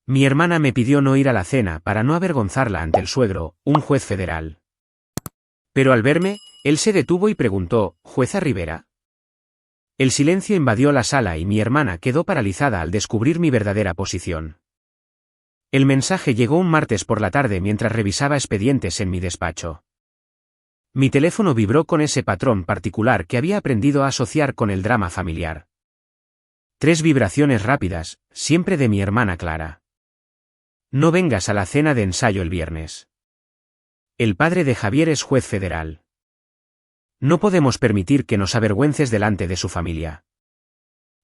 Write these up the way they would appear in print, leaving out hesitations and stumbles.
Mi hermana me pidió no ir a la cena para no avergonzarla ante el suegro, un juez federal. Pero al verme, él se detuvo y preguntó, ¿Jueza Rivera? El silencio invadió la sala y mi hermana quedó paralizada al descubrir mi verdadera posición. El mensaje llegó un martes por la tarde mientras revisaba expedientes en mi despacho. Mi teléfono vibró con ese patrón particular que había aprendido a asociar con el drama familiar. 3 vibraciones rápidas, siempre de mi hermana Clara. No vengas a la cena de ensayo el viernes. El padre de Javier es juez federal. No podemos permitir que nos avergüences delante de su familia.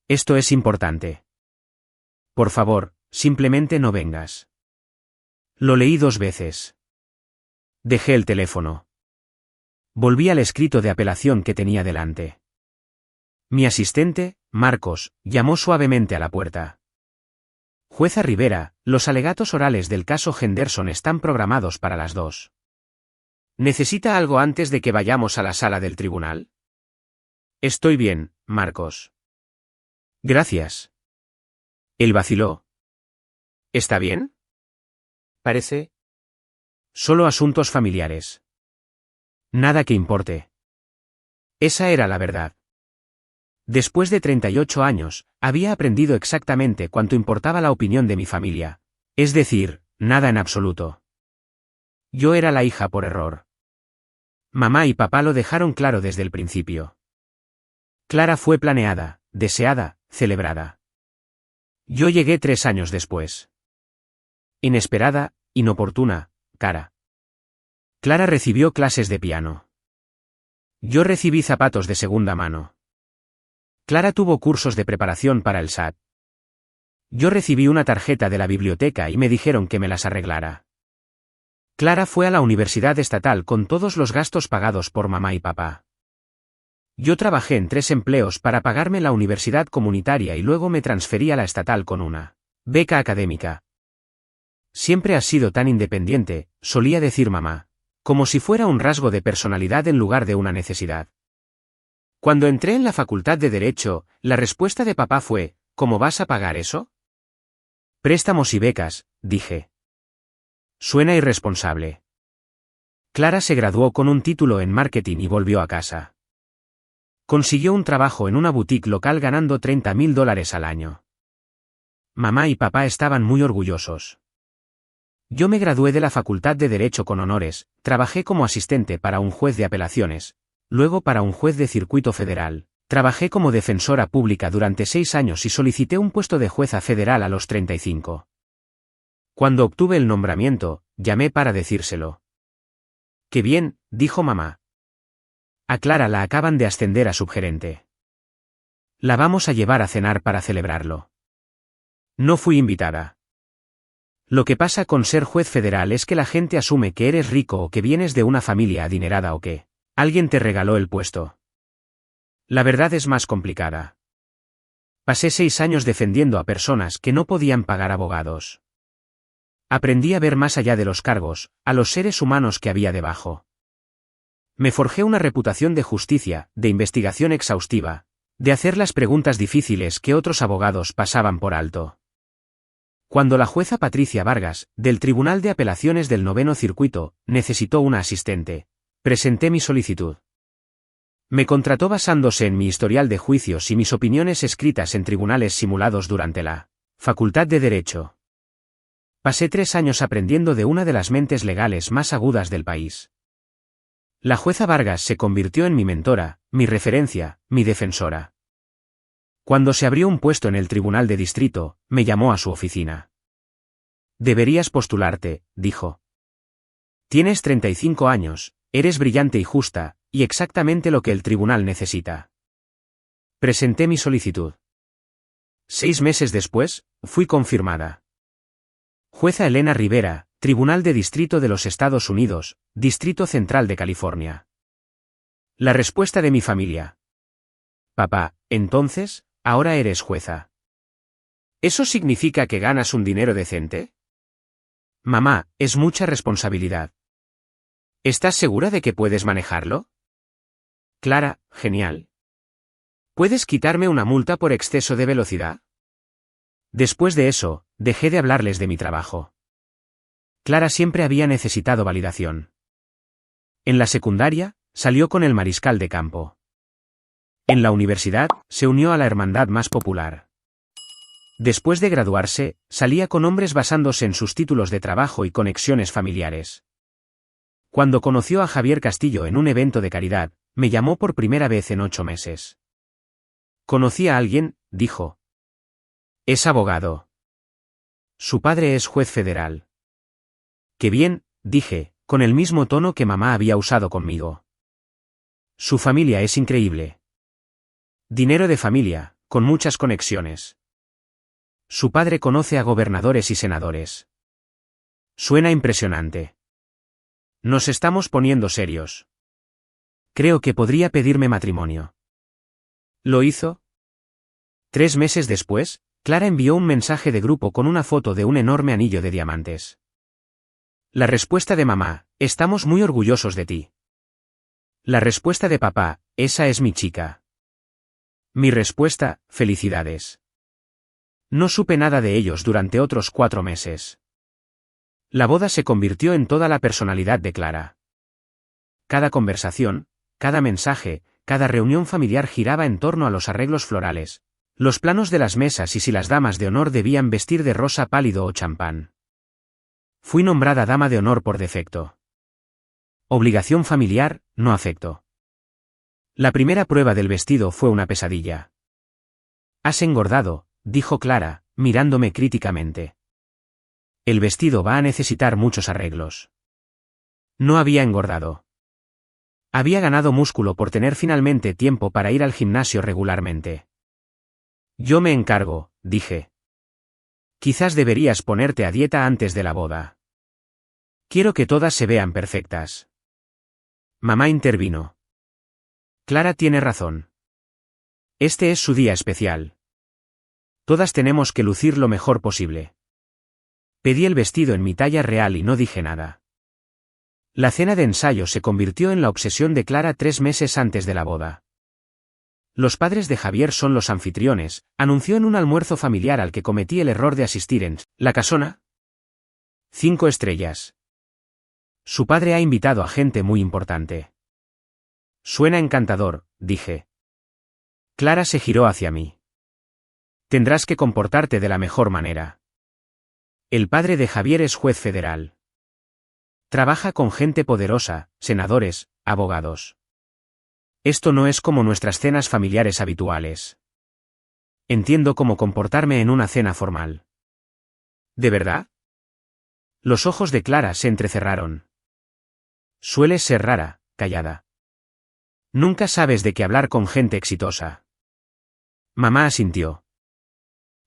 Esto es importante. Por favor, simplemente no vengas. Lo leí 2 veces. Dejé el teléfono. Volví al escrito de apelación que tenía delante. Mi asistente, Marcos, llamó suavemente a la puerta. Jueza Rivera, los alegatos orales del caso Henderson están programados para las 2. ¿Necesita algo antes de que vayamos a la sala del tribunal? Estoy bien, Marcos. Gracias. Él vaciló. ¿Está bien? Parece. Solo asuntos familiares. Nada que importe. Esa era la verdad. Después de 38 años, había aprendido exactamente cuánto importaba la opinión de mi familia. Es decir, nada en absoluto. Yo era la hija por error. Mamá y papá lo dejaron claro desde el principio. Clara fue planeada, deseada, celebrada. Yo llegué 3 años después. Inesperada, inoportuna, cara. Clara recibió clases de piano. Yo recibí zapatos de segunda mano. Clara tuvo cursos de preparación para el SAT. Yo recibí una tarjeta de la biblioteca y me dijeron que me las arreglara. Clara fue a la universidad estatal con todos los gastos pagados por mamá y papá. Yo trabajé en 3 empleos para pagarme la universidad comunitaria y luego me transferí a la estatal con una beca académica. Siempre has sido tan independiente, solía decir mamá, como si fuera un rasgo de personalidad en lugar de una necesidad. Cuando entré en la facultad de Derecho, la respuesta de papá fue, ¿cómo vas a pagar eso? Préstamos y becas, dije. Suena irresponsable. Clara se graduó con un título en marketing y volvió a casa. Consiguió un trabajo en una boutique local ganando $30,000 al año. Mamá y papá estaban muy orgullosos. Yo me gradué de la Facultad de Derecho con honores, trabajé como asistente para un juez de apelaciones, luego para un juez de circuito federal, trabajé como defensora pública durante 6 años y solicité un puesto de jueza federal a los 35. Cuando obtuve el nombramiento, llamé para decírselo. «Qué bien», dijo mamá. A Clara la acaban de ascender a subgerente. La vamos a llevar a cenar para celebrarlo. No fui invitada. Lo que pasa con ser juez federal es que la gente asume que eres rico o que vienes de una familia adinerada o que alguien te regaló el puesto. La verdad es más complicada. Pasé 6 años defendiendo a personas que no podían pagar abogados. Aprendí a ver más allá de los cargos, a los seres humanos que había debajo. Me forjé una reputación de justicia, de investigación exhaustiva, de hacer las preguntas difíciles que otros abogados pasaban por alto. Cuando la jueza Patricia Vargas, del Tribunal de Apelaciones del 9º Circuito, necesitó una asistente, presenté mi solicitud. Me contrató basándose en mi historial de juicios y mis opiniones escritas en tribunales simulados durante la Facultad de Derecho. Pasé 3 años aprendiendo de una de las mentes legales más agudas del país. La jueza Vargas se convirtió en mi mentora, mi referencia, mi defensora. Cuando se abrió un puesto en el Tribunal de Distrito, me llamó a su oficina. Deberías postularte, dijo. Tienes 35 años, eres brillante y justa, y exactamente lo que el tribunal necesita. Presenté mi solicitud. 6 meses después, fui confirmada. Jueza Elena Rivera, Tribunal de Distrito de los Estados Unidos, Distrito Central de California. La respuesta de mi familia. Papá, entonces, ahora eres jueza. ¿Eso significa que ganas un dinero decente? Mamá, es mucha responsabilidad. ¿Estás segura de que puedes manejarlo? Clara, genial. ¿Puedes quitarme una multa por exceso de velocidad? Después de eso, dejé de hablarles de mi trabajo. Clara siempre había necesitado validación. En la secundaria, salió con el mariscal de campo. En la universidad, se unió a la hermandad más popular. Después de graduarse, salía con hombres basándose en sus títulos de trabajo y conexiones familiares. Cuando conoció a Javier Castillo en un evento de caridad, me llamó por primera vez en 8 meses. Conocí a alguien, dijo. Es abogado. Su padre es juez federal. Qué bien, dije, con el mismo tono que mamá había usado conmigo. Su familia es increíble. Dinero de familia, con muchas conexiones. Su padre conoce a gobernadores y senadores. Suena impresionante. Nos estamos poniendo serios. Creo que podría pedirme matrimonio. ¿Lo hizo? 3 meses después, Clara envió un mensaje de grupo con una foto de un enorme anillo de diamantes. La respuesta de mamá, estamos muy orgullosos de ti. La respuesta de papá, esa es mi chica. Mi respuesta, felicidades. No supe nada de ellos durante otros 4 meses. La boda se convirtió en toda la personalidad de Clara. Cada conversación, cada mensaje, cada reunión familiar giraba en torno a los arreglos florales, los planos de las mesas y si las damas de honor debían vestir de rosa pálido o champán. Fui nombrada dama de honor por defecto. Obligación familiar, no afecto. La primera prueba del vestido fue una pesadilla. Has engordado, dijo Clara, mirándome críticamente. El vestido va a necesitar muchos arreglos. No había engordado. Había ganado músculo por tener finalmente tiempo para ir al gimnasio regularmente. Yo me encargo, dije. Quizás deberías ponerte a dieta antes de la boda. Quiero que todas se vean perfectas. Mamá intervino. Clara tiene razón. Este es su día especial. Todas tenemos que lucir lo mejor posible. Pedí el vestido en mi talla real y no dije nada. La cena de ensayo se convirtió en la obsesión de Clara 3 meses antes de la boda. Los padres de Javier son los anfitriones, anunció en un almuerzo familiar al que cometí el error de asistir en La Casona. 5 estrellas. Su padre ha invitado a gente muy importante. Suena encantador, dije. Clara se giró hacia mí. Tendrás que comportarte de la mejor manera. El padre de Javier es juez federal. Trabaja con gente poderosa, senadores, abogados. Esto no es como nuestras cenas familiares habituales. Entiendo cómo comportarme en una cena formal. ¿De verdad? Los ojos de Clara se entrecerraron. Sueles ser rara, callada. Nunca sabes de qué hablar con gente exitosa. Mamá asintió.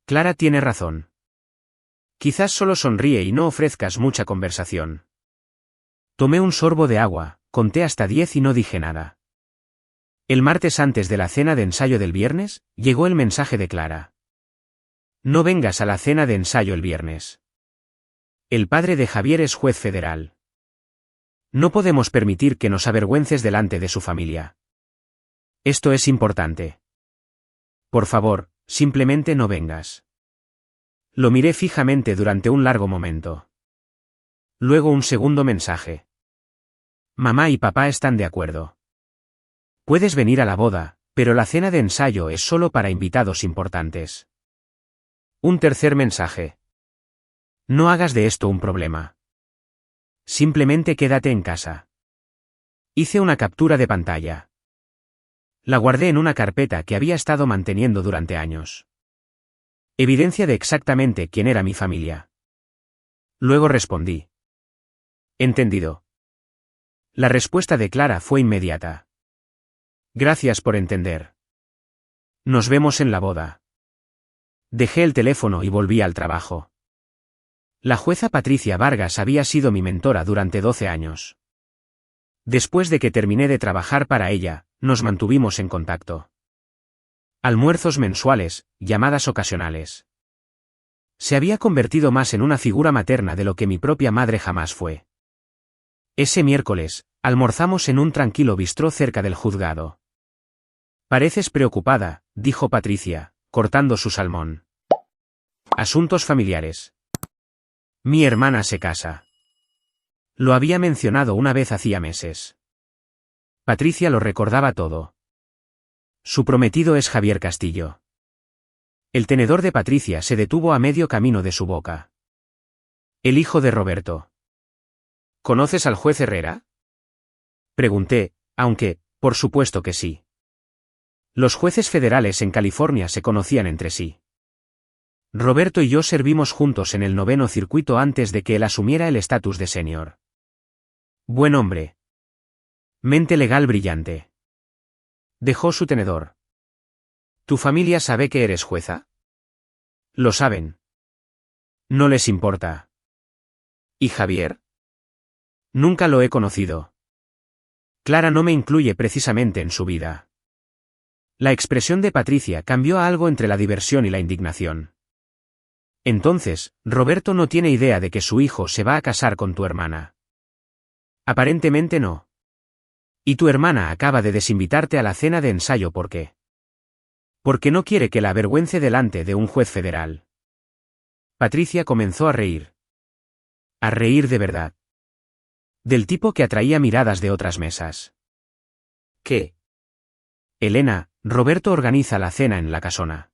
Clara tiene razón. Quizás solo sonríe y no ofrezcas mucha conversación. Tomé un sorbo de agua, conté hasta 10 y no dije nada. El martes antes de la cena de ensayo del viernes, llegó el mensaje de Clara. No vengas a la cena de ensayo el viernes. El padre de Javier es juez federal. No podemos permitir que nos avergüences delante de su familia. Esto es importante. Por favor, simplemente no vengas. Lo miré fijamente durante un largo momento. Luego un segundo mensaje. Mamá y papá están de acuerdo. Puedes venir a la boda, pero la cena de ensayo es solo para invitados importantes. Un tercer mensaje. No hagas de esto un problema. Simplemente quédate en casa. Hice una captura de pantalla. La guardé en una carpeta que había estado manteniendo durante años. Evidencia de exactamente quién era mi familia. Luego respondí. Entendido. La respuesta de Clara fue inmediata. Gracias por entender. Nos vemos en la boda. Dejé el teléfono y volví al trabajo. La jueza Patricia Vargas había sido mi mentora durante 12 años. Después de que terminé de trabajar para ella, nos mantuvimos en contacto. Almuerzos mensuales, llamadas ocasionales. Se había convertido más en una figura materna de lo que mi propia madre jamás fue. Ese miércoles, almorzamos en un tranquilo bistró cerca del juzgado. Pareces preocupada, dijo Patricia, cortando su salmón. Asuntos familiares. Mi hermana se casa. Lo había mencionado una vez hacía meses. Patricia lo recordaba todo. Su prometido es Javier Castillo. El tenedor de Patricia se detuvo a medio camino de su boca. El hijo de Roberto. ¿Conoces al juez Herrera? Pregunté, aunque, por supuesto que sí. Los jueces federales en California se conocían entre sí. Roberto y yo servimos juntos en el 9º circuito antes de que él asumiera el estatus de senior. Buen hombre. Mente legal brillante. Dejó su tenedor. ¿Tu familia sabe que eres jueza? Lo saben. No les importa. ¿Y Javier? Nunca lo he conocido. Clara no me incluye precisamente en su vida. La expresión de Patricia cambió a algo entre la diversión y la indignación. Entonces, Roberto no tiene idea de que su hijo se va a casar con tu hermana. Aparentemente no. Y tu hermana acaba de desinvitarte a la cena de ensayo ¿por qué? Porque no quiere que la avergüence delante de un juez federal. Patricia comenzó a reír. A reír de verdad. Del tipo que atraía miradas de otras mesas. ¿Qué? Elena, Roberto organiza la cena en la casona.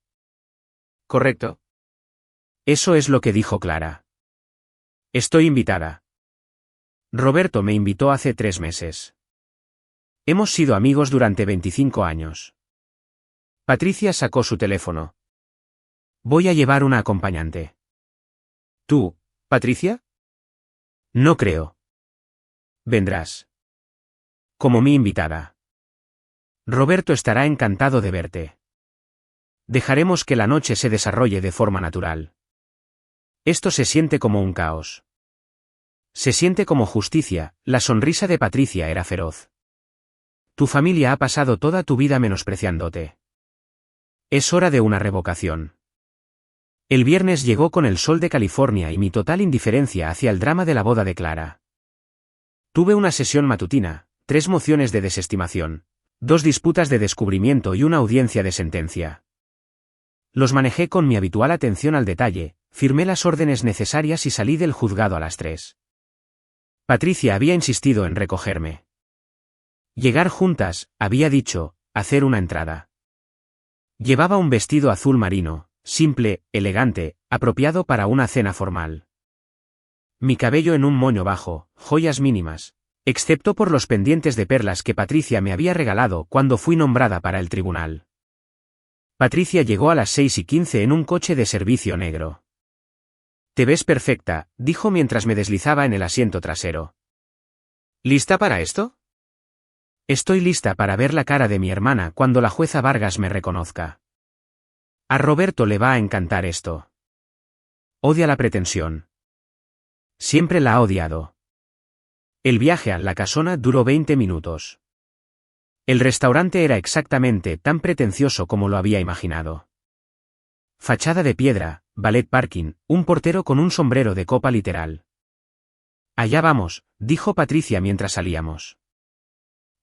¿Correcto? Eso es lo que dijo Clara. Estoy invitada. Roberto me invitó hace 3 meses. Hemos sido amigos durante 25 años. Patricia sacó su teléfono. Voy a llevar una acompañante. ¿Tú, Patricia? No creo. Vendrás. Como mi invitada. Roberto estará encantado de verte. Dejaremos que la noche se desarrolle de forma natural. Esto se siente como un caos. Se siente como justicia, la sonrisa de Patricia era feroz. Tu familia ha pasado toda tu vida menospreciándote. Es hora de una revocación. El viernes llegó con el sol de California y mi total indiferencia hacia el drama de la boda de Clara. Tuve una sesión matutina, 3 mociones de desestimación, 2 disputas de descubrimiento y una audiencia de sentencia. Los manejé con mi habitual atención al detalle, firmé las órdenes necesarias y salí del juzgado a las 3. Patricia había insistido en recogerme. Llegar juntas, había dicho, hacer una entrada. Llevaba un vestido azul marino, simple, elegante, apropiado para una cena formal. Mi cabello en un moño bajo, joyas mínimas, excepto por los pendientes de perlas que Patricia me había regalado cuando fui nombrada para el tribunal. Patricia llegó a las 6:15 en un coche de servicio negro. Te ves perfecta, dijo mientras me deslizaba en el asiento trasero. ¿Lista para esto? Estoy lista para ver la cara de mi hermana cuando la jueza Vargas me reconozca. A Roberto le va a encantar esto. Odia la pretensión. Siempre la ha odiado. El viaje a la casona duró 20 minutos. El restaurante era exactamente tan pretencioso como lo había imaginado. Fachada de piedra, ballet parking, un portero con un sombrero de copa literal. Allá vamos, dijo Patricia mientras salíamos.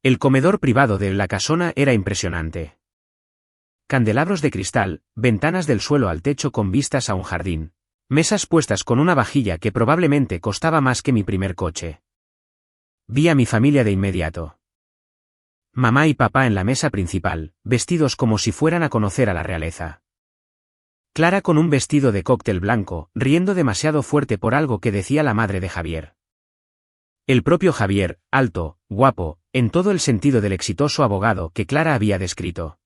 El comedor privado de la casona era impresionante. Candelabros de cristal, ventanas del suelo al techo con vistas a un jardín. Mesas puestas con una vajilla que probablemente costaba más que mi primer coche. Vi a mi familia de inmediato. Mamá y papá en la mesa principal, vestidos como si fueran a conocer a la realeza. Clara con un vestido de cóctel blanco, riendo demasiado fuerte por algo que decía la madre de Javier. El propio Javier, alto, guapo, en todo el sentido del exitoso abogado que Clara había descrito.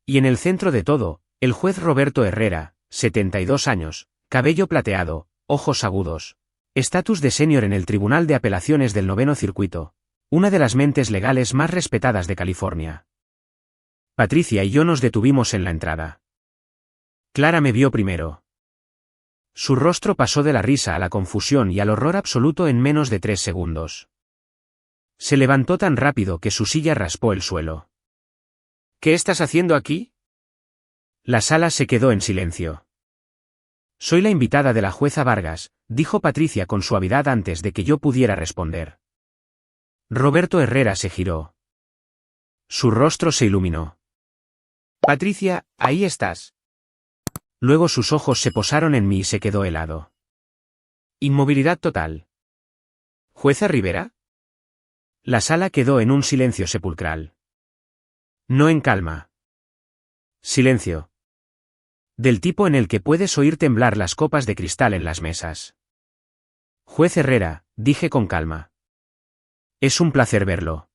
Y en el centro de todo, el juez Roberto Herrera, 72 años, cabello plateado, ojos agudos, estatus de senior en el Tribunal de Apelaciones del 9º circuito, una de las mentes legales más respetadas de California. Patricia y yo nos detuvimos en la entrada. Clara me vio primero. Su rostro pasó de la risa a la confusión y al horror absoluto en menos de 3 segundos. Se levantó tan rápido que su silla raspó el suelo. ¿Qué estás haciendo aquí? La sala se quedó en silencio. Soy la invitada de la jueza Vargas, dijo Patricia con suavidad antes de que yo pudiera responder. Roberto Herrera se giró. Su rostro se iluminó. Patricia, ahí estás. Luego sus ojos se posaron en mí y se quedó helado. Inmovilidad total. ¿Jueza Rivera? La sala quedó en un silencio sepulcral. No en calma. Silencio. Del tipo en el que puedes oír temblar las copas de cristal en las mesas. Juez Herrera, dije con calma. Es un placer verlo.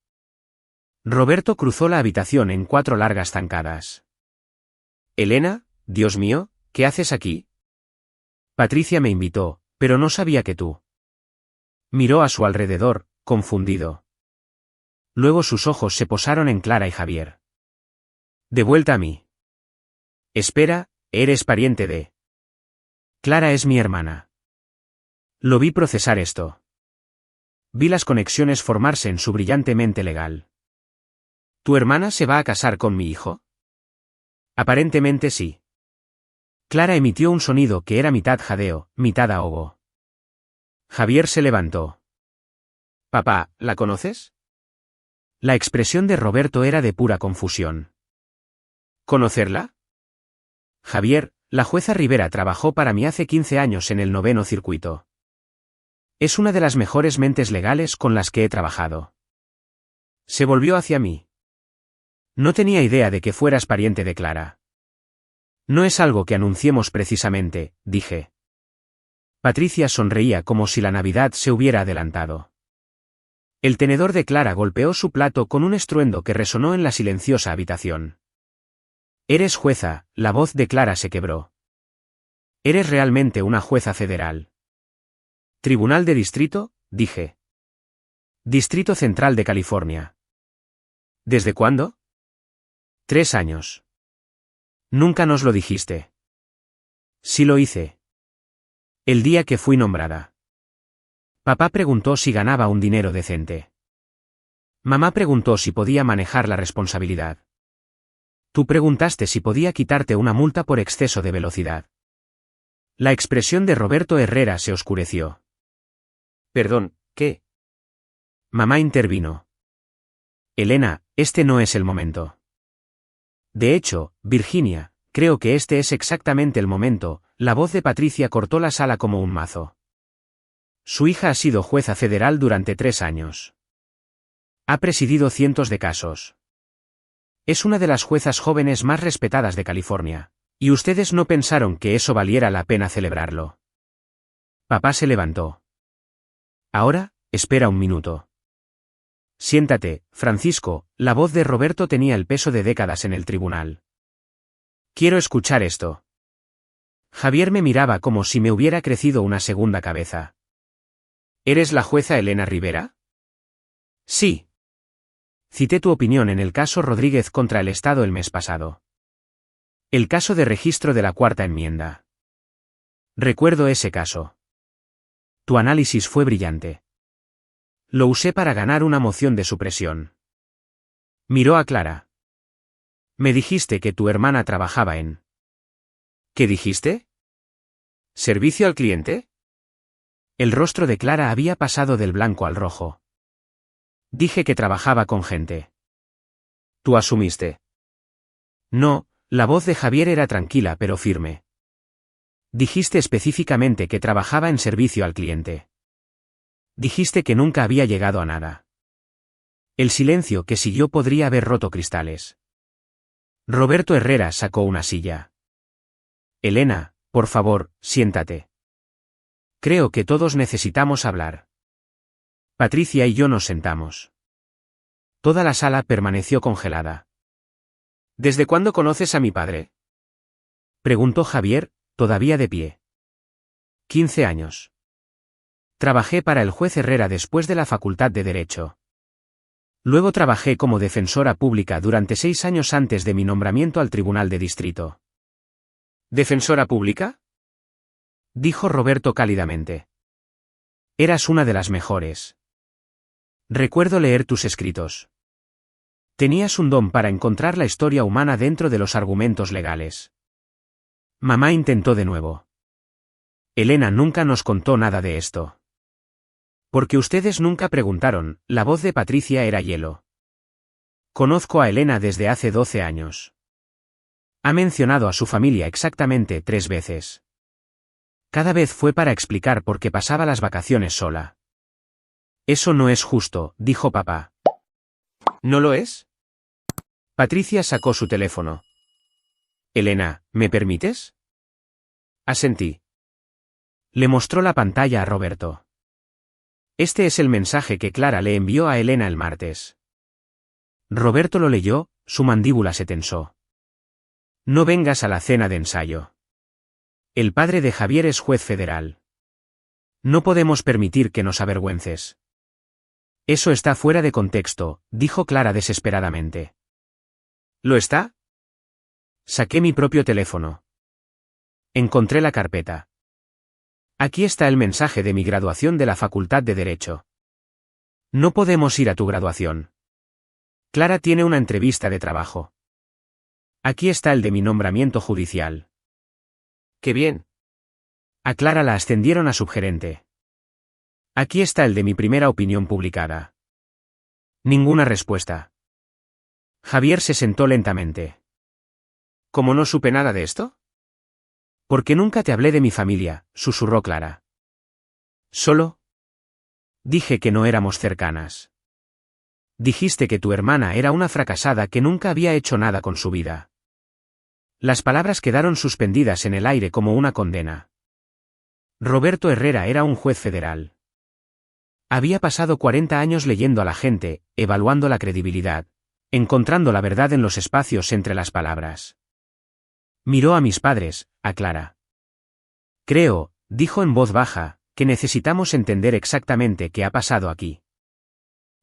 Roberto cruzó la habitación en 4 largas zancadas. Elena, Dios mío, ¿qué haces aquí? Patricia me invitó, pero no sabía que tú. Miró a su alrededor, confundido. Luego sus ojos se posaron en Clara y Javier. De vuelta a mí. Espera, eres pariente de... Clara es mi hermana. Lo vi procesar esto. Vi las conexiones formarse en su brillante mente legal. ¿Tu hermana se va a casar con mi hijo? Aparentemente sí. Clara emitió un sonido que era mitad jadeo, mitad ahogo. Javier se levantó. Papá, ¿la conoces? La expresión de Roberto era de pura confusión. ¿Conocerla? Javier, la jueza Rivera trabajó para mí hace 15 años en el 9º circuito. Es una de las mejores mentes legales con las que he trabajado. Se volvió hacia mí. No tenía idea de que fueras pariente de Clara. No es algo que anunciemos precisamente, dije. Patricia sonreía como si la Navidad se hubiera adelantado. El tenedor de Clara golpeó su plato con un estruendo que resonó en la silenciosa habitación. Eres jueza, la voz de Clara se quebró. Eres realmente una jueza federal. Tribunal de Distrito, dije. Distrito Central de California. ¿Desde cuándo? 3 años. Nunca nos lo dijiste. Sí lo hice. El día que fui nombrada. Papá preguntó si ganaba un dinero decente. Mamá preguntó si podía manejar la responsabilidad. Tú preguntaste si podía quitarte una multa por exceso de velocidad. La expresión de Roberto Herrera se oscureció. Perdón, ¿qué? Mamá intervino. Elena, este no es el momento. De hecho, Virginia, creo que este es exactamente el momento. La voz de Patricia cortó la sala como un mazo. Su hija ha sido jueza federal durante 3 años. Ha presidido cientos de casos. Es una de las juezas jóvenes más respetadas de California. ¿Y ustedes no pensaron que eso valiera la pena celebrarlo? Papá se levantó. Ahora, espera un minuto. Siéntate, Francisco, la voz de Roberto tenía el peso de décadas en el tribunal. Quiero escuchar esto. Javier me miraba como si me hubiera crecido una segunda cabeza. ¿Eres la jueza Elena Rivera? Sí. Cité tu opinión en el caso Rodríguez contra el Estado el mes pasado. El caso de registro de la 4ª enmienda. Recuerdo ese caso. Tu análisis fue brillante. Lo usé para ganar una moción de supresión. Miró a Clara. Me dijiste que tu hermana trabajaba en... ¿Qué dijiste? ¿Servicio al cliente? El rostro de Clara había pasado del blanco al rojo. Dije que trabajaba con gente. ¿Tú asumiste? No, la voz de Javier era tranquila pero firme. Dijiste específicamente que trabajaba en servicio al cliente. Dijiste que nunca había llegado a nada. El silencio que siguió podría haber roto cristales. Roberto Herrera sacó una silla. Elena, por favor, siéntate. Creo que todos necesitamos hablar. Patricia y yo nos sentamos. Toda la sala permaneció congelada. ¿Desde cuándo conoces a mi padre? Preguntó Javier, todavía de pie. 15 años. Trabajé para el juez Herrera después de la Facultad de Derecho. Luego trabajé como defensora pública durante 6 años antes de mi nombramiento al Tribunal de Distrito. ¿Defensora pública? Dijo Roberto cálidamente. Eras una de las mejores. Recuerdo leer tus escritos. Tenías un don para encontrar la historia humana dentro de los argumentos legales. Mamá intentó de nuevo. Elena nunca nos contó nada de esto. Porque ustedes nunca preguntaron, la voz de Patricia era hielo. Conozco a Elena desde hace 12 años. Ha mencionado a su familia exactamente 3 veces. Cada vez fue para explicar por qué pasaba las vacaciones sola. Eso no es justo, dijo papá. ¿No lo es? Patricia sacó su teléfono. Elena, ¿me permites? Asentí. Le mostró la pantalla a Roberto. Este es el mensaje que Clara le envió a Elena el martes. Roberto lo leyó, su mandíbula se tensó. No vengas a la cena de ensayo. El padre de Javier es juez federal. No podemos permitir que nos avergüences. Eso está fuera de contexto, dijo Clara desesperadamente. ¿Lo está? Saqué mi propio teléfono. Encontré la carpeta. Aquí está el mensaje de mi graduación de la Facultad de Derecho. No podemos ir a tu graduación. Clara tiene una entrevista de trabajo. Aquí está el de mi nombramiento judicial. ¡Qué bien! A Clara la ascendieron a subgerente. Aquí está el de mi primera opinión publicada. Ninguna respuesta. Javier se sentó lentamente. ¿Cómo no supe nada de esto? Porque nunca te hablé de mi familia, susurró Clara. ¿Solo? Dije que no éramos cercanas. Dijiste que tu hermana era una fracasada que nunca había hecho nada con su vida. Las palabras quedaron suspendidas en el aire como una condena. Roberto Herrera era un juez federal. Había pasado 40 años leyendo a la gente, evaluando la credibilidad, encontrando la verdad en los espacios entre las palabras. Miró a mis padres, a Clara. Creo, dijo en voz baja, que necesitamos entender exactamente qué ha pasado aquí.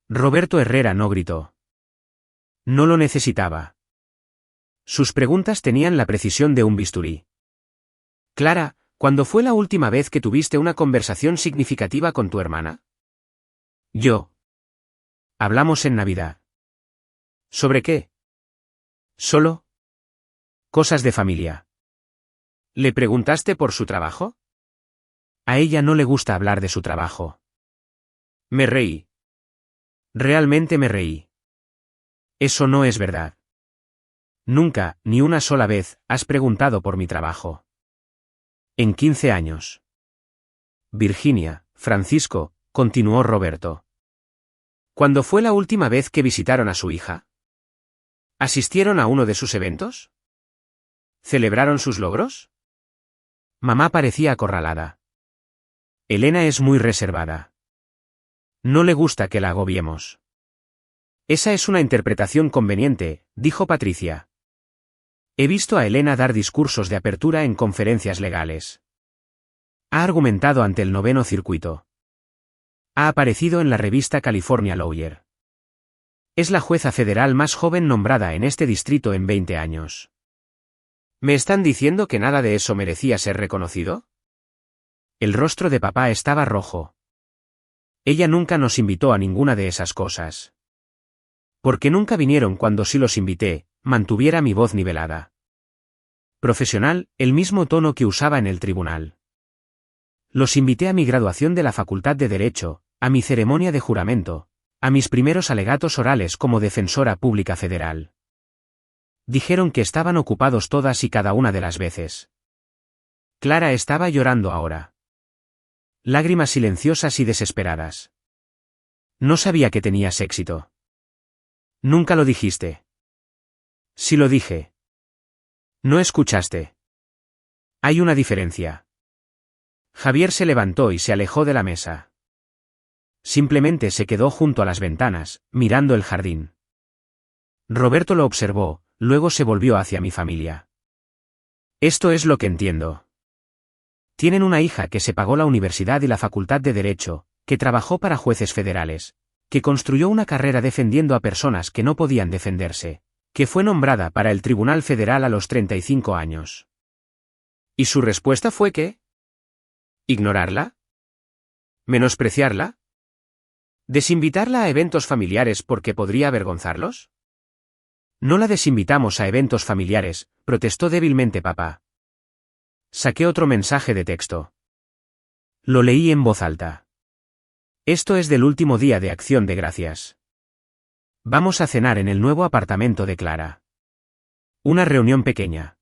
Roberto Herrera no gritó. No lo necesitaba. Sus preguntas tenían la precisión de un bisturí. Clara, ¿cuándo fue la última vez que tuviste una conversación significativa con tu hermana? Yo. Hablamos en Navidad. ¿Sobre qué? ¿Solo? Cosas de familia. ¿Le preguntaste por su trabajo? A ella no le gusta hablar de su trabajo. Me reí. Realmente me reí. Eso no es verdad. Nunca, ni una sola vez, has preguntado por mi trabajo. En 15 años. Virginia, Francisco, continuó Roberto. ¿Cuándo fue la última vez que visitaron a su hija? ¿Asistieron a uno de sus eventos? ¿Celebraron sus logros? Mamá parecía acorralada. Elena es muy reservada. No le gusta que la agobiemos. Esa es una interpretación conveniente, dijo Patricia. He visto a Elena dar discursos de apertura en conferencias legales. Ha argumentado ante el 9º circuito. Ha aparecido en la revista California Lawyer. Es la jueza federal más joven nombrada en este distrito en 20 años. ¿Me están diciendo que nada de eso merecía ser reconocido? El rostro de papá estaba rojo. Ella nunca nos invitó a ninguna de esas cosas. Porque nunca vinieron cuando sí los invité, mantuviera mi voz nivelada. Profesional, el mismo tono que usaba en el tribunal. Los invité a mi graduación de la Facultad de Derecho, a mi ceremonia de juramento, a mis primeros alegatos orales como defensora pública federal. Dijeron que estaban ocupados todas y cada una de las veces. Clara estaba llorando ahora. Lágrimas silenciosas y desesperadas. No sabía que tenías éxito. Nunca lo dijiste. Sí lo dije. No escuchaste. Hay una diferencia. Javier se levantó y se alejó de la mesa. Simplemente se quedó junto a las ventanas, mirando el jardín. Roberto lo observó, luego se volvió hacia mi familia. Esto es lo que entiendo. Tienen una hija que se pagó la universidad y la Facultad de Derecho, que trabajó para jueces federales, que construyó una carrera defendiendo a personas que no podían defenderse, que fue nombrada para el Tribunal Federal a los 35 años. ¿Y su respuesta fue qué? ¿Ignorarla? ¿Menospreciarla? ¿Desinvitarla a eventos familiares porque podría avergonzarlos? No la desinvitamos a eventos familiares, protestó débilmente papá. Saqué otro mensaje de texto. Lo leí en voz alta. Esto es del último día de Acción de Gracias. Vamos a cenar en el nuevo apartamento de Clara. Una reunión pequeña.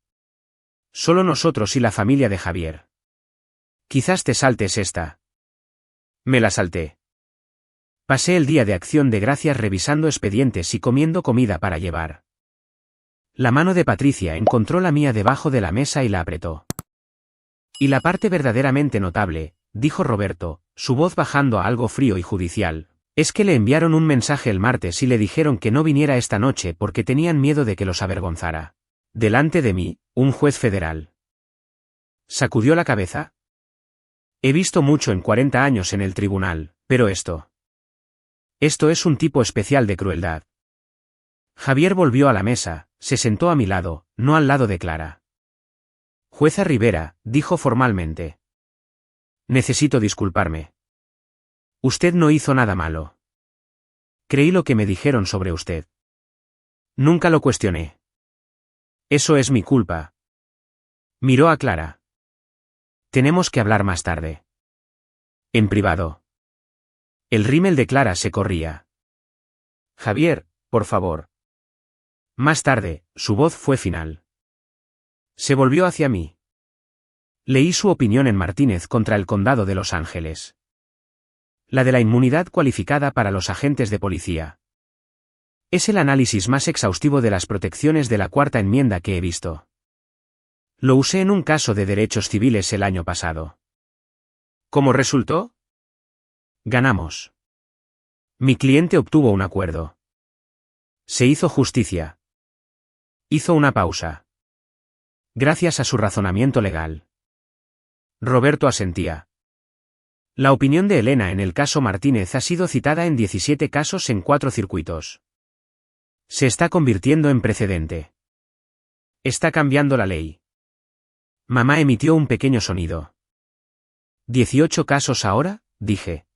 Solo nosotros y la familia de Javier. Quizás te saltes esta. Me la salté. Pasé el día de Acción de Gracias revisando expedientes y comiendo comida para llevar. La mano de Patricia encontró la mía debajo de la mesa y la apretó. Y la parte verdaderamente notable, dijo Roberto, su voz bajando a algo frío y judicial, es que le enviaron un mensaje el martes y le dijeron que no viniera esta noche porque tenían miedo de que los avergonzara. Delante de mí, un juez federal. ¿Sacudió la cabeza? He visto mucho en 40 años en el tribunal, pero esto es un tipo especial de crueldad. Javier volvió a la mesa, se sentó a mi lado, no al lado de Clara. Jueza Rivera, dijo formalmente. Necesito disculparme. Usted no hizo nada malo. Creí lo que me dijeron sobre usted. Nunca lo cuestioné. Eso es mi culpa. Miró a Clara. Tenemos que hablar más tarde. En privado. El rímel de Clara se corría. Javier, por favor. Más tarde, su voz fue final. Se volvió hacia mí. Leí su opinión en Martínez contra el Condado de Los Ángeles. La de la inmunidad cualificada para los agentes de policía. Es el análisis más exhaustivo de las protecciones de la Cuarta Enmienda que he visto. Lo usé en un caso de derechos civiles el año pasado. ¿Cómo resultó? Ganamos. Mi cliente obtuvo un acuerdo. Se hizo justicia. Hizo una pausa. Gracias a su razonamiento legal. Roberto asentía. La opinión de Elena en el caso Martínez ha sido citada en 17 casos en 4 circuitos. Se está convirtiendo en precedente. Está cambiando la ley. Mamá emitió un pequeño sonido. ¿18 casos ahora?, dije.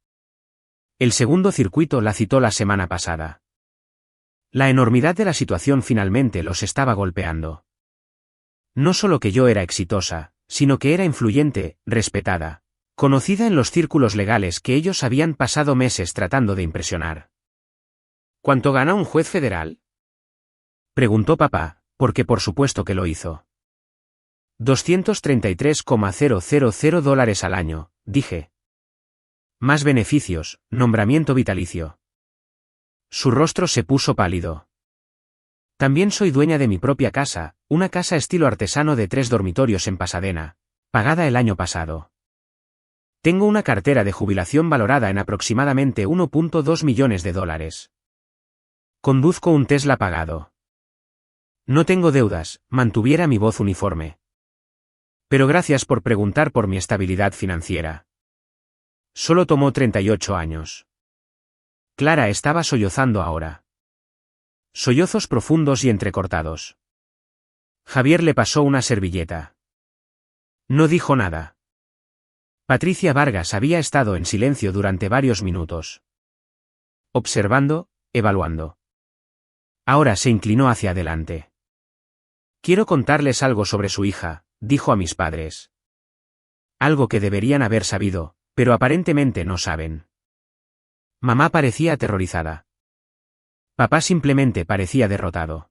El segundo circuito la citó la semana pasada. La enormidad de la situación finalmente los estaba golpeando. No solo que yo era exitosa, sino que era influyente, respetada, conocida en los círculos legales que ellos habían pasado meses tratando de impresionar. ¿Cuánto gana un juez federal?, preguntó papá, porque por supuesto que lo hizo. $233,000 al año, dije. Más beneficios, nombramiento vitalicio. Su rostro se puso pálido. También soy dueña de mi propia casa, una casa estilo artesano de 3 dormitorios en Pasadena, pagada el año pasado. Tengo una cartera de jubilación valorada en aproximadamente $1.2 millones. Conduzco un Tesla pagado. No tengo deudas, mantuviera mi voz uniforme. Pero gracias por preguntar por mi estabilidad financiera. Solo tomó 38 años. Clara estaba sollozando ahora. Sollozos profundos y entrecortados. Javier le pasó una servilleta. No dijo nada. Patricia Vargas había estado en silencio durante varios minutos. Observando, evaluando. Ahora se inclinó hacia adelante. Quiero contarles algo sobre su hija, dijo a mis padres. Algo que deberían haber sabido, pero aparentemente no saben. Mamá parecía aterrorizada. Papá simplemente parecía derrotado.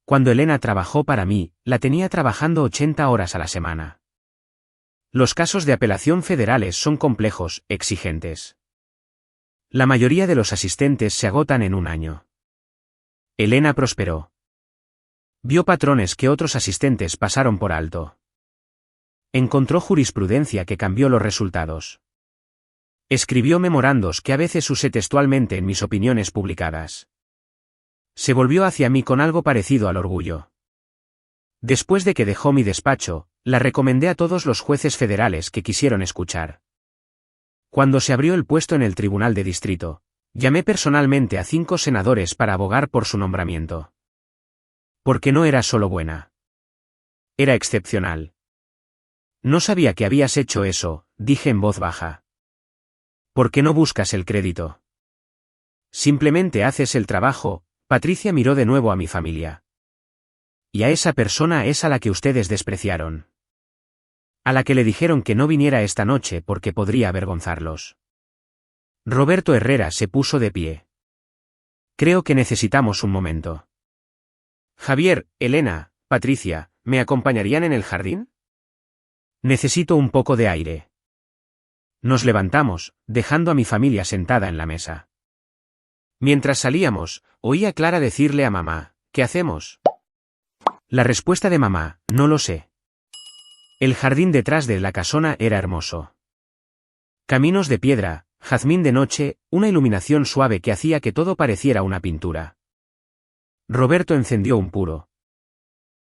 Cuando Elena trabajó para mí, la tenía trabajando 80 horas a la semana. Los casos de apelación federales son complejos, exigentes. La mayoría de los asistentes se agotan en un año. Elena prosperó. Vio patrones que otros asistentes pasaron por alto. Encontró jurisprudencia que cambió los resultados. Escribió memorandos que a veces usé textualmente en mis opiniones publicadas. Se volvió hacia mí con algo parecido al orgullo. Después de que dejó mi despacho, la recomendé a todos los jueces federales que quisieron escuchar. Cuando se abrió el puesto en el Tribunal de Distrito, llamé personalmente a 5 senadores para abogar por su nombramiento. Porque no era solo buena. Era excepcional. No sabía que habías hecho eso, dije en voz baja. ¿Por qué no buscas el crédito? Simplemente haces el trabajo. Patricia miró de nuevo a mi familia. Y a esa persona es a la que ustedes despreciaron. A la que le dijeron que no viniera esta noche porque podría avergonzarlos. Roberto Herrera se puso de pie. Creo que necesitamos un momento. Javier, Elena, Patricia, ¿me acompañarían en el jardín? Necesito un poco de aire. Nos levantamos, dejando a mi familia sentada en la mesa. Mientras salíamos, oí a Clara decirle a mamá, ¿qué hacemos? La respuesta de mamá, no lo sé. El jardín detrás de la casona era hermoso. Caminos de piedra, jazmín de noche, una iluminación suave que hacía que todo pareciera una pintura. Roberto encendió un puro.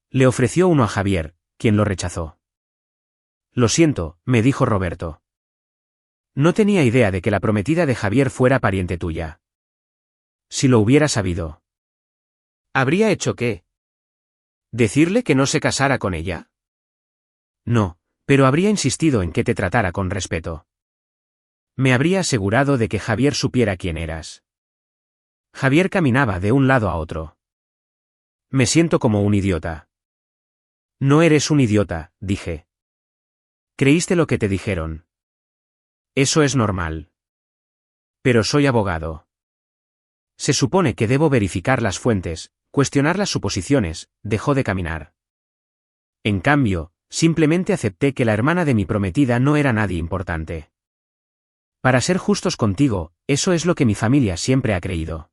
Le ofreció uno a Javier, quien lo rechazó. Lo siento, me dijo Roberto. No tenía idea de que la prometida de Javier fuera pariente tuya. Si lo hubiera sabido. ¿Habría hecho qué? ¿Decirle que no se casara con ella? No, pero habría insistido en que te tratara con respeto. Me habría asegurado de que Javier supiera quién eras. Javier caminaba de un lado a otro. Me siento como un idiota. No eres un idiota, dije. Creíste lo que te dijeron. Eso es normal. Pero soy abogado. Se supone que debo verificar las fuentes, cuestionar las suposiciones. Dejó de caminar. En cambio, simplemente acepté que la hermana de mi prometida no era nadie importante. Para ser justos contigo, eso es lo que mi familia siempre ha creído.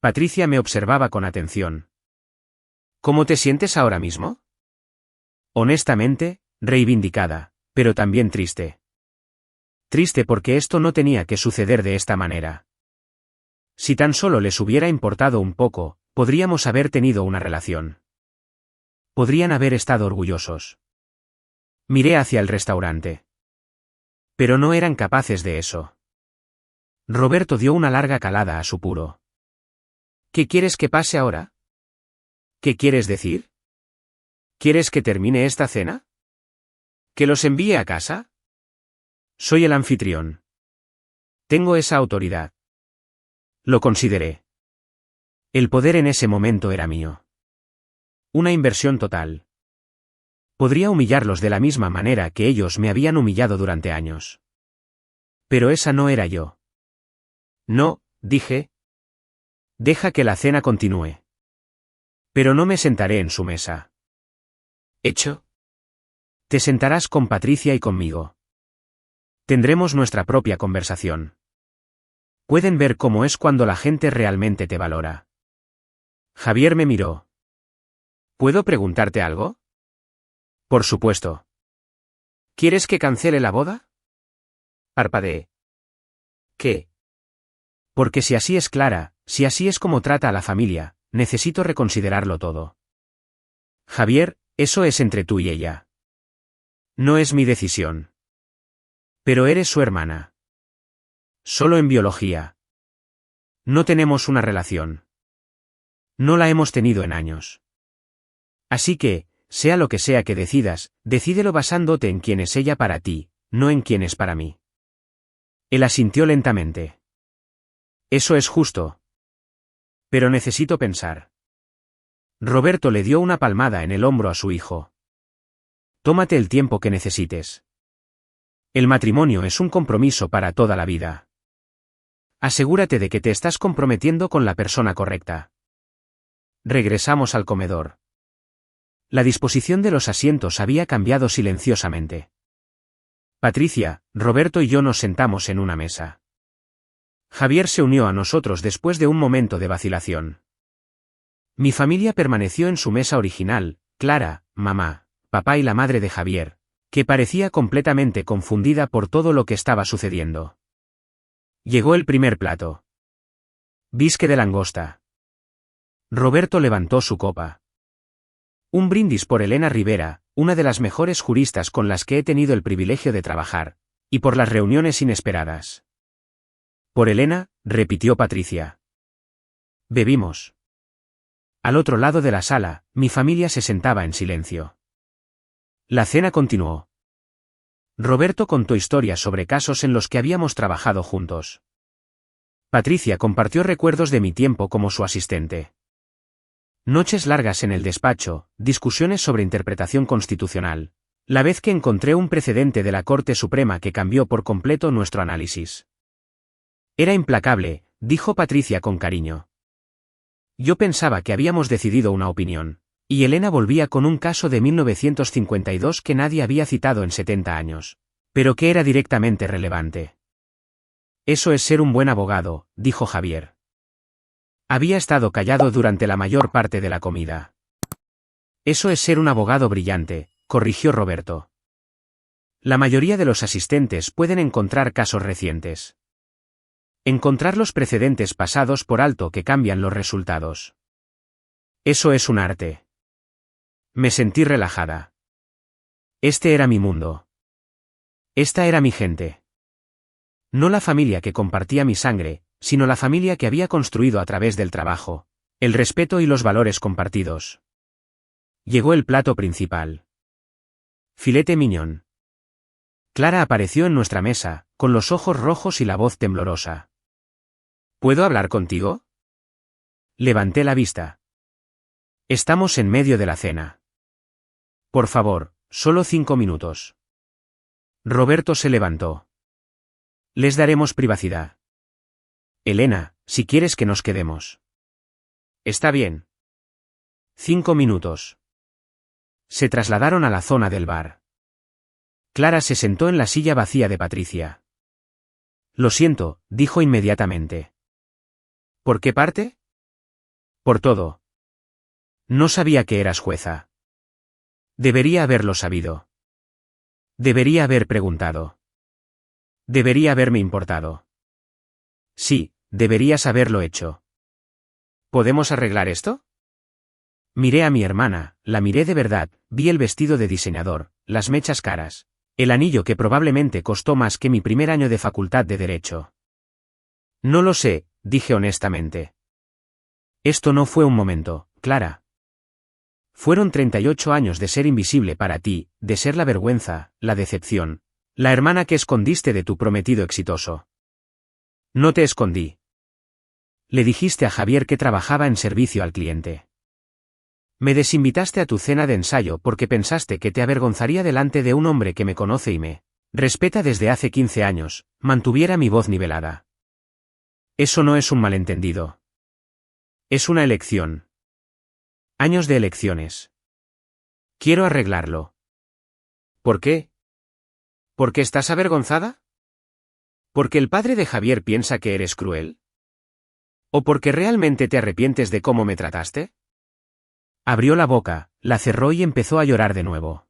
Patricia me observaba con atención. ¿Cómo te sientes ahora mismo? Honestamente, reivindicada, pero también triste. Triste porque esto no tenía que suceder de esta manera. Si tan solo les hubiera importado un poco, podríamos haber tenido una relación. Podrían haber estado orgullosos. Miré hacia el restaurante. Pero no eran capaces de eso. Roberto dio una larga calada a su puro. ¿Qué quieres que pase ahora? ¿Qué quieres decir? ¿Quieres que termine esta cena? ¿Que los envíe a casa? Soy el anfitrión. Tengo esa autoridad. Lo consideré. El poder en ese momento era mío. Una inversión total. Podría humillarlos de la misma manera que ellos me habían humillado durante años. Pero esa no era yo. No, dije. Deja que la cena continúe. Pero no me sentaré en su mesa. ¿Hecho? Te sentarás con Patricia y conmigo. Tendremos nuestra propia conversación. Pueden ver cómo es cuando la gente realmente te valora. Javier me miró. ¿Puedo preguntarte algo? Por supuesto. ¿Quieres que cancele la boda? Parpadeé. ¿Qué? Porque si así es Clara, si así es como trata a la familia, necesito reconsiderarlo todo. Javier, eso es entre tú y ella. No es mi decisión. Pero eres su hermana. Solo en biología. No tenemos una relación. No la hemos tenido en años. Así que, sea lo que sea que decidas, decídelo basándote en quién es ella para ti, no en quién es para mí. Él asintió lentamente. Eso es justo. Pero necesito pensar. Roberto le dio una palmada en el hombro a su hijo. Tómate el tiempo que necesites. El matrimonio es un compromiso para toda la vida. Asegúrate de que te estás comprometiendo con la persona correcta. Regresamos al comedor. La disposición de los asientos había cambiado silenciosamente. Patricia, Roberto y yo nos sentamos en una mesa. Javier se unió a nosotros después de un momento de vacilación. Mi familia permaneció en su mesa original, Clara, mamá, papá y la madre de Javier, que parecía completamente confundida por todo lo que estaba sucediendo. Llegó el primer plato. Bisque de langosta. Roberto levantó su copa. Un brindis por Elena Rivera, una de las mejores juristas con las que he tenido el privilegio de trabajar, y por las reuniones inesperadas. Por Elena, repitió Patricia. Bebimos. Al otro lado de la sala, mi familia se sentaba en silencio. La cena continuó. Roberto contó historias sobre casos en los que habíamos trabajado juntos. Patricia compartió recuerdos de mi tiempo como su asistente. Noches largas en el despacho, discusiones sobre interpretación constitucional. La vez que encontré un precedente de la Corte Suprema que cambió por completo nuestro análisis. Era implacable, dijo Patricia con cariño. Yo pensaba que habíamos decidido una opinión. Y Elena volvía con un caso de 1952 que nadie había citado en 70 años. Pero que era directamente relevante. Eso es ser un buen abogado, dijo Javier. Había estado callado durante la mayor parte de la comida. Eso es ser un abogado brillante, corrigió Roberto. La mayoría de los asistentes pueden encontrar casos recientes. Encontrar los precedentes pasados por alto que cambian los resultados. Eso es un arte. Me sentí relajada. Este era mi mundo. Esta era mi gente. No la familia que compartía mi sangre, sino la familia que había construido a través del trabajo, el respeto y los valores compartidos. Llegó el plato principal. Filete mignon. Clara apareció en nuestra mesa, con los ojos rojos y la voz temblorosa. ¿Puedo hablar contigo? Levanté la vista. Estamos en medio de la cena. Por favor, solo 5 minutos. Roberto se levantó. Les daremos privacidad. Elena, si quieres que nos quedemos. Está bien. 5 minutos. Se trasladaron a la zona del bar. Clara se sentó en la silla vacía de Patricia. Lo siento, dijo inmediatamente. ¿Por qué parte? Por todo. No sabía que eras jueza. Debería haberlo sabido. Debería haber preguntado. Debería haberme importado. Sí, deberías haberlo hecho. ¿Podemos arreglar esto? Miré a mi hermana, la miré de verdad, vi el vestido de diseñador, las mechas caras, el anillo que probablemente costó más que mi primer año de facultad de Derecho. No lo sé, dije honestamente. Esto no fue un momento, Clara. Fueron 38 años de ser invisible para ti, de ser la vergüenza, la decepción, la hermana que escondiste de tu prometido exitoso. No te escondí. Le dijiste a Javier que trabajaba en servicio al cliente. Me desinvitaste a tu cena de ensayo porque pensaste que te avergonzaría delante de un hombre que me conoce y me respeta desde hace 15 años, mantuviera mi voz nivelada. Eso no es un malentendido. Es una elección. Años de elecciones. Quiero arreglarlo. ¿Por qué? ¿Por qué estás avergonzada? ¿Porque el padre de Javier piensa que eres cruel? ¿O porque realmente te arrepientes de cómo me trataste? Abrió la boca, la cerró y empezó a llorar de nuevo.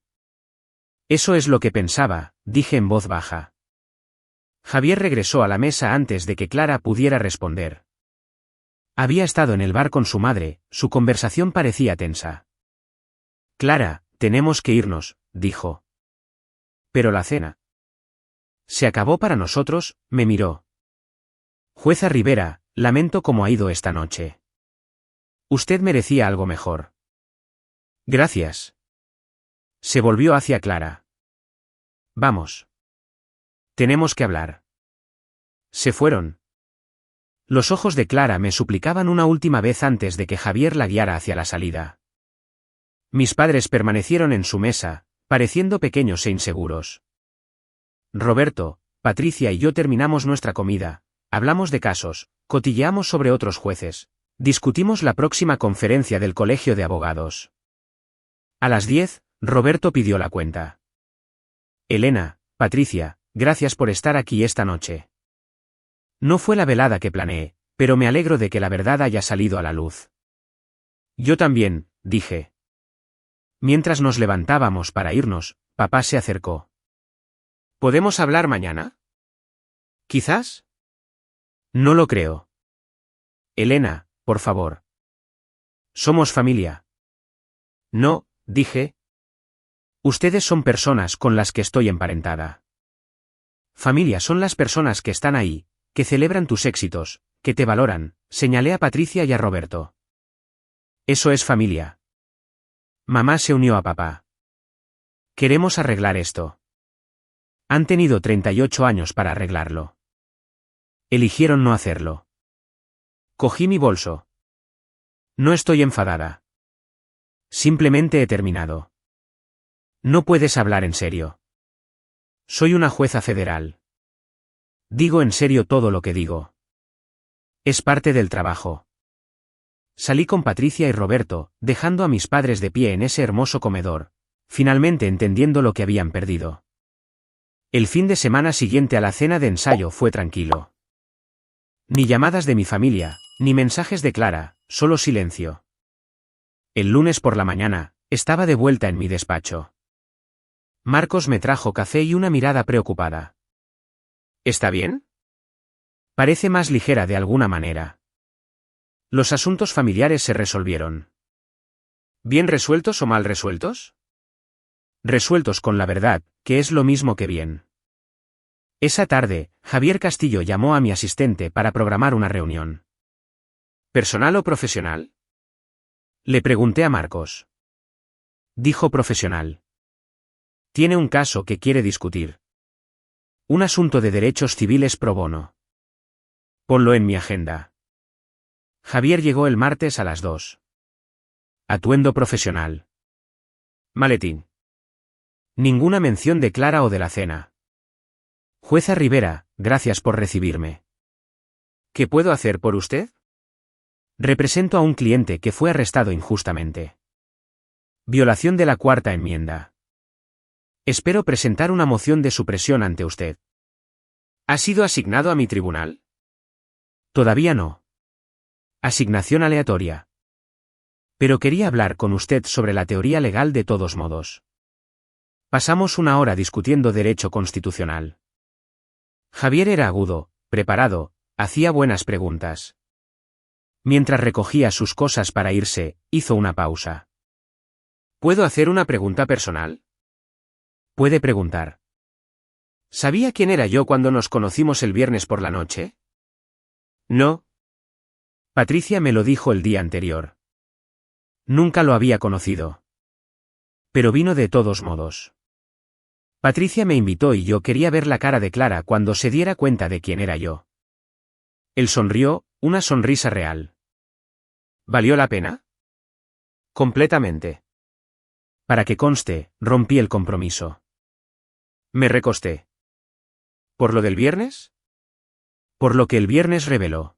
Eso es lo que pensaba, dije en voz baja. Javier regresó a la mesa antes de que Clara pudiera responder. Había estado en el bar con su madre, su conversación parecía tensa. Clara, tenemos que irnos, dijo. Pero la cena. Se acabó para nosotros, me miró. Jueza Rivera, lamento cómo ha ido esta noche. Usted merecía algo mejor. Gracias. Se volvió hacia Clara. Vamos. Tenemos que hablar. Se fueron. Los ojos de Clara me suplicaban una última vez antes de que Javier la guiara hacia la salida. Mis padres permanecieron en su mesa, pareciendo pequeños e inseguros. Roberto, Patricia y yo terminamos nuestra comida, hablamos de casos, cotilleamos sobre otros jueces, discutimos la próxima conferencia del Colegio de Abogados. A las 10, Roberto pidió la cuenta. Elena, Patricia, gracias por estar aquí esta noche. No fue la velada que planeé, pero me alegro de que la verdad haya salido a la luz. Yo también, dije. Mientras nos levantábamos para irnos, papá se acercó. ¿Podemos hablar mañana? ¿Quizás? No lo creo. Elena, por favor. Somos familia. No, dije. Ustedes son personas con las que estoy emparentada. Familia son las personas que están ahí, que celebran tus éxitos, que te valoran, señalé a Patricia y a Roberto. Eso es familia. Mamá se unió a papá. Queremos arreglar esto. Han tenido 38 años para arreglarlo. Eligieron no hacerlo. Cogí mi bolso. No estoy enfadada. Simplemente he terminado. No puedes hablar en serio. Soy una jueza federal. Digo en serio todo lo que digo. Es parte del trabajo. Salí con Patricia y Roberto, dejando a mis padres de pie en ese hermoso comedor, finalmente entendiendo lo que habían perdido. El fin de semana siguiente a la cena de ensayo fue tranquilo. Ni llamadas de mi familia, ni mensajes de Clara, solo silencio. El lunes por la mañana, estaba de vuelta en mi despacho. Marcos me trajo café y una mirada preocupada. ¿Está bien? Parece más ligera de alguna manera. Los asuntos familiares se resolvieron. ¿Bien resueltos o mal resueltos? Resueltos con la verdad, que es lo mismo que bien. Esa tarde, Javier Castillo llamó a mi asistente para programar una reunión. ¿Personal o profesional? Le pregunté a Marcos. Dijo profesional. Tiene un caso que quiere discutir. Un asunto de derechos civiles pro bono. Ponlo en mi agenda. Javier llegó el martes a las 2. Atuendo profesional. Maletín. Ninguna mención de Clara o de la cena. Jueza Rivera, gracias por recibirme. ¿Qué puedo hacer por usted? Represento a un cliente que fue arrestado injustamente. Violación de la cuarta enmienda. Espero presentar una moción de supresión ante usted. ¿Ha sido asignado a mi tribunal? Todavía no. Asignación aleatoria. Pero quería hablar con usted sobre la teoría legal de todos modos. Pasamos una hora discutiendo derecho constitucional. Javier era agudo, preparado, hacía buenas preguntas. Mientras recogía sus cosas para irse, hizo una pausa. ¿Puedo hacer una pregunta personal? Puede preguntar. ¿Sabía quién era yo cuando nos conocimos el viernes por la noche? No. Patricia me lo dijo el día anterior. Nunca lo había conocido. Pero vino de todos modos. Patricia me invitó y yo quería ver la cara de Clara cuando se diera cuenta de quién era yo. Él sonrió, una sonrisa real. ¿Valió la pena? Completamente. Para que conste, rompí el compromiso. Me recosté. ¿Por lo del viernes? Por lo que el viernes reveló.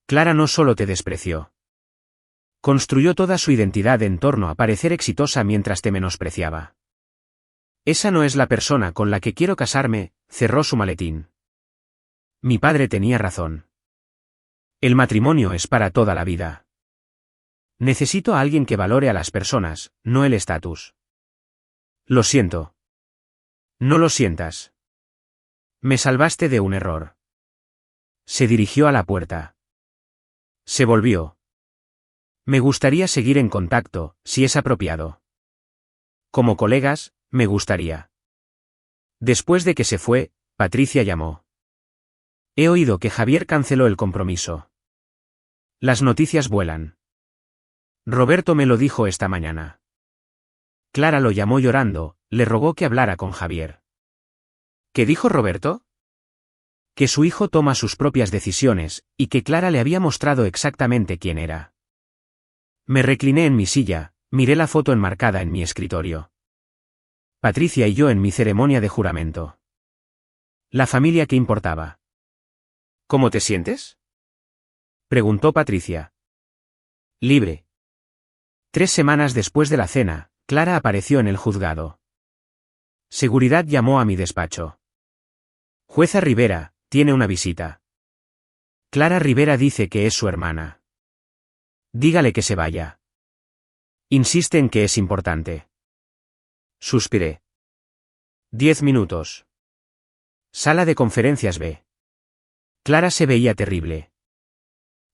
Clara no solo te despreció. Construyó toda su identidad en torno a parecer exitosa mientras te menospreciaba. Esa no es la persona con la que quiero casarme, cerró su maletín. Mi padre tenía razón. El matrimonio es para toda la vida. Necesito a alguien que valore a las personas, no el estatus. Lo siento. No lo sientas. Me salvaste de un error. Se dirigió a la puerta. Se volvió. Me gustaría seguir en contacto, si es apropiado. Como colegas, me gustaría. Después de que se fue, Patricia llamó. He oído que Javier canceló el compromiso. Las noticias vuelan. Roberto me lo dijo esta mañana. Clara lo llamó llorando, le rogó que hablara con Javier. ¿Qué dijo Roberto? Que su hijo toma sus propias decisiones, y que Clara le había mostrado exactamente quién era. Me recliné en mi silla, miré la foto enmarcada en mi escritorio. Patricia y yo en mi ceremonia de juramento. La familia que importaba. ¿Cómo te sientes? Preguntó Patricia. Libre. 3 semanas después de la cena, Clara apareció en el juzgado. Seguridad llamó a mi despacho. Jueza Rivera, tiene una visita. Clara Rivera dice que es su hermana. Dígale que se vaya. Insiste en que es importante. Suspiré. 10 minutos. Sala de conferencias B. Clara se veía terrible.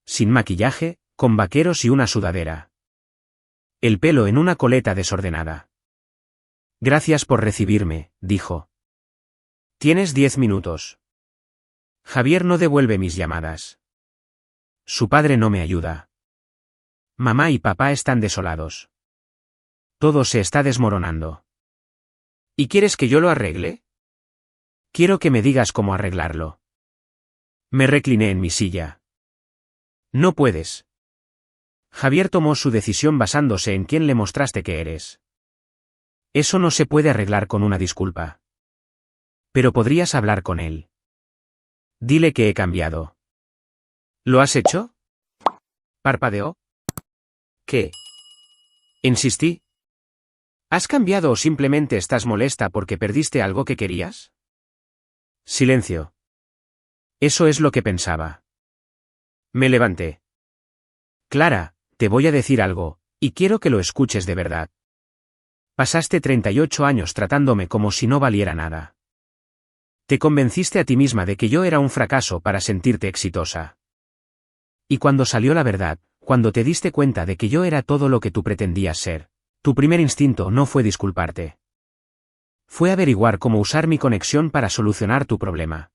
Sin maquillaje, con vaqueros y una sudadera. El pelo en una coleta desordenada. Gracias por recibirme, dijo. Tienes 10 minutos. Javier no devuelve mis llamadas. Su padre no me ayuda. Mamá y papá están desolados. Todo se está desmoronando. ¿Y quieres que yo lo arregle? Quiero que me digas cómo arreglarlo. Me recliné en mi silla. No puedes. Javier tomó su decisión basándose en quién le mostraste que eres. Eso no se puede arreglar con una disculpa. Pero podrías hablar con él. Dile que he cambiado. ¿Lo has hecho? Parpadeó. ¿Qué? Insistí. ¿Has cambiado o simplemente estás molesta porque perdiste algo que querías? Silencio. Eso es lo que pensaba. Me levanté. Clara, te voy a decir algo, y quiero que lo escuches de verdad. Pasaste 38 años tratándome como si no valiera nada. Te convenciste a ti misma de que yo era un fracaso para sentirte exitosa. Y cuando salió la verdad, cuando te diste cuenta de que yo era todo lo que tú pretendías ser, tu primer instinto no fue disculparte. Fue averiguar cómo usar mi conexión para solucionar tu problema.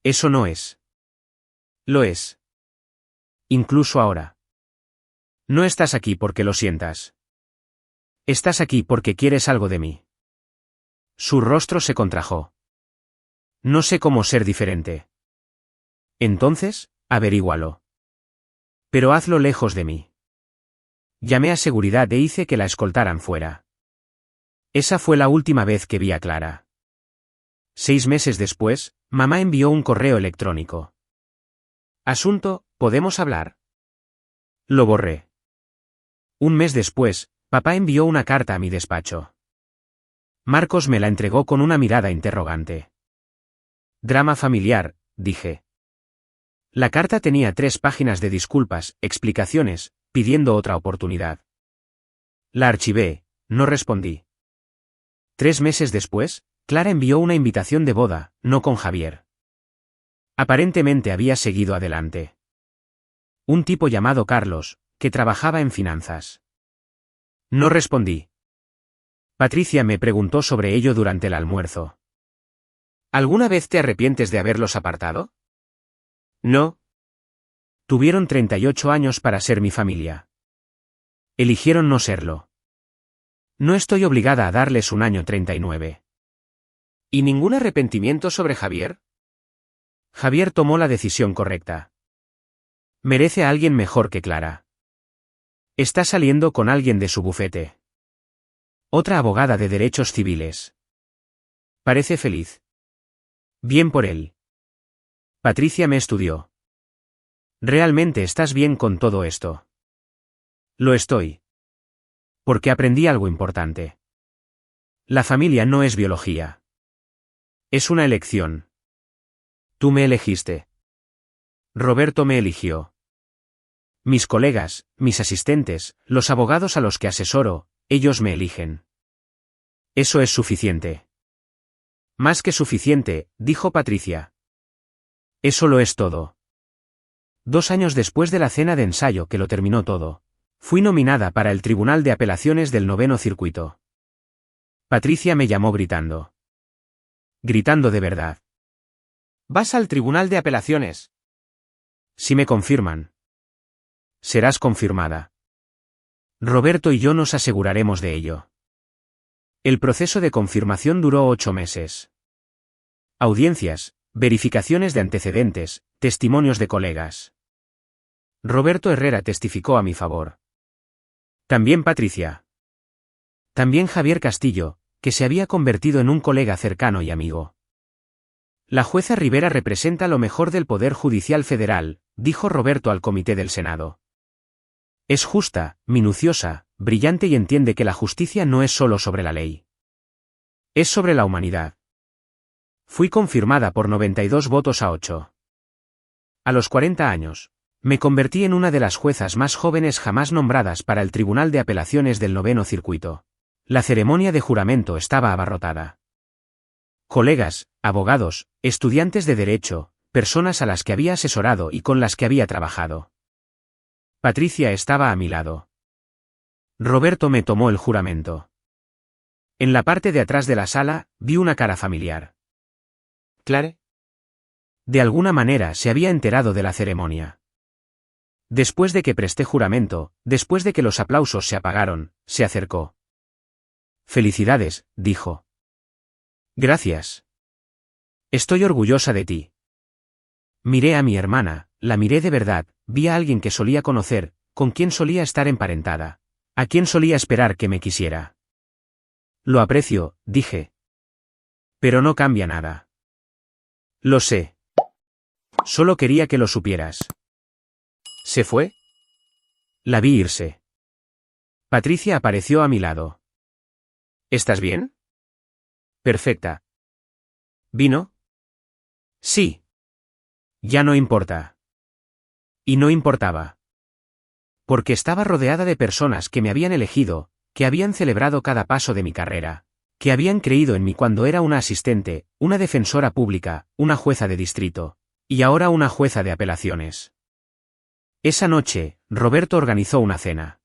Eso no es. Lo es. Incluso ahora. No estás aquí porque lo sientas. Estás aquí porque quieres algo de mí. Su rostro se contrajo. No sé cómo ser diferente. Entonces, averígualo. Pero hazlo lejos de mí. Llamé a seguridad e hice que la escoltaran fuera. Esa fue la última vez que vi a Clara. 6 meses después, mamá envió un correo electrónico. Asunto, ¿podemos hablar? Lo borré. Un mes después, papá envió una carta a mi despacho. Marcos me la entregó con una mirada interrogante. Drama familiar, dije. La carta tenía 3 páginas de disculpas, explicaciones, pidiendo otra oportunidad. La archivé, no respondí. 3 meses después, Clara envió una invitación de boda, no con Javier. Aparentemente había seguido adelante. Un tipo llamado Carlos, que trabajaba en finanzas. No respondí. Patricia me preguntó sobre ello durante el almuerzo. ¿Alguna vez te arrepientes de haberlos apartado? No. Tuvieron 38 años para ser mi familia. Eligieron no serlo. No estoy obligada a darles un año 39. ¿Y ningún arrepentimiento sobre Javier? Javier tomó la decisión correcta. Merece a alguien mejor que Clara. Está saliendo con alguien de su bufete. Otra abogada de derechos civiles. Parece feliz. Bien por él. Patricia me estudió. ¿Realmente estás bien con todo esto? Lo estoy. Porque aprendí algo importante. La familia no es biología. Es una elección. Tú me elegiste. Roberto me eligió. Mis colegas, mis asistentes, los abogados a los que asesoro, ellos me eligen. Eso es suficiente. Más que suficiente, dijo Patricia. Eso lo es todo. 2 años después de la cena de ensayo que lo terminó todo, fui nominada para el Tribunal de Apelaciones del 9º Circuito. Patricia me llamó gritando. Gritando de verdad. ¿Vas al Tribunal de Apelaciones? Si me confirman. Serás confirmada. Roberto y yo nos aseguraremos de ello. El proceso de confirmación duró 8 meses. Audiencias, verificaciones de antecedentes, testimonios de colegas. Roberto Herrera testificó a mi favor. También Patricia. También Javier Castillo, que se había convertido en un colega cercano y amigo. La jueza Rivera representa lo mejor del Poder Judicial Federal, dijo Roberto al comité del Senado. Es justa, minuciosa, brillante y entiende que la justicia no es solo sobre la ley. Es sobre la humanidad. Fui confirmada por 92 votos a 8. A los 40 años, me convertí en una de las juezas más jóvenes jamás nombradas para el Tribunal de Apelaciones del 9º Circuito. La ceremonia de juramento estaba abarrotada. Colegas, abogados, estudiantes de derecho, personas a las que había asesorado y con las que había trabajado. Patricia estaba a mi lado. Roberto me tomó el juramento. En la parte de atrás de la sala, vi una cara familiar. ¿Clare? De alguna manera se había enterado de la ceremonia. Después de que presté juramento, después de que los aplausos se apagaron, se acercó. Felicidades, dijo. Gracias. Estoy orgullosa de ti. Miré a mi hermana, la miré de verdad, vi a alguien que solía conocer, con quien solía estar emparentada, a quien solía esperar que me quisiera. Lo aprecio, dije. Pero no cambia nada. Lo sé. Solo quería que lo supieras. ¿Se fue? La vi irse. Patricia apareció a mi lado. ¿Estás bien? Perfecta. ¿Vino? Sí. Ya no importa. Y no importaba. Porque estaba rodeada de personas que me habían elegido, que habían celebrado cada paso de mi carrera, que habían creído en mí cuando era una asistente, una defensora pública, una jueza de distrito, y ahora una jueza de apelaciones. Esa noche, Roberto organizó una cena.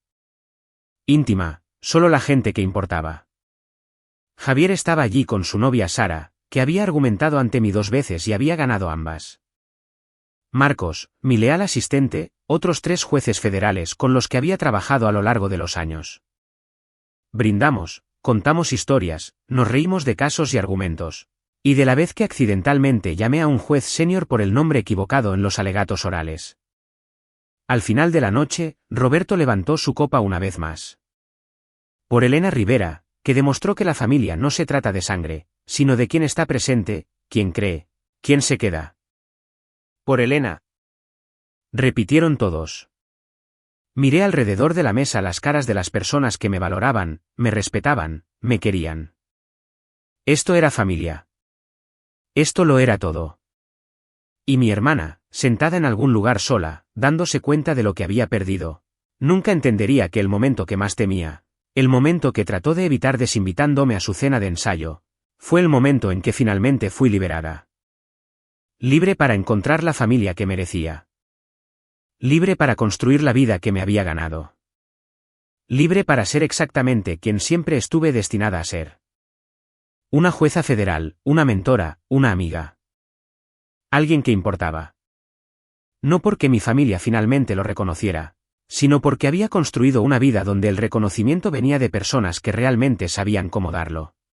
Íntima, solo la gente que importaba. Javier estaba allí con su novia Sara, que había argumentado ante mí 2 veces y había ganado ambas. Marcos, mi leal asistente, otros 3 jueces federales con los que había trabajado a lo largo de los años. Brindamos, contamos historias, nos reímos de casos y argumentos. Y de la vez que accidentalmente llamé a un juez senior por el nombre equivocado en los alegatos orales. Al final de la noche, Roberto levantó su copa una vez más. Por Elena Rivera, que demostró que la familia no se trata de sangre, sino de quién está presente, quién cree, quién se queda. Por Elena. Repitieron todos. Miré alrededor de la mesa las caras de las personas que me valoraban, me respetaban, me querían. Esto era familia. Esto lo era todo. Y mi hermana, sentada en algún lugar sola, dándose cuenta de lo que había perdido, nunca entendería que el momento que más temía, el momento que trató de evitar desinvitándome a su cena de ensayo, fue el momento en que finalmente fui liberada. Libre para encontrar la familia que merecía. Libre para construir la vida que me había ganado. Libre para ser exactamente quien siempre estuve destinada a ser. Una jueza federal, una mentora, una amiga. Alguien que importaba. No porque mi familia finalmente lo reconociera, sino porque había construido una vida donde el reconocimiento venía de personas que realmente sabían cómo darlo.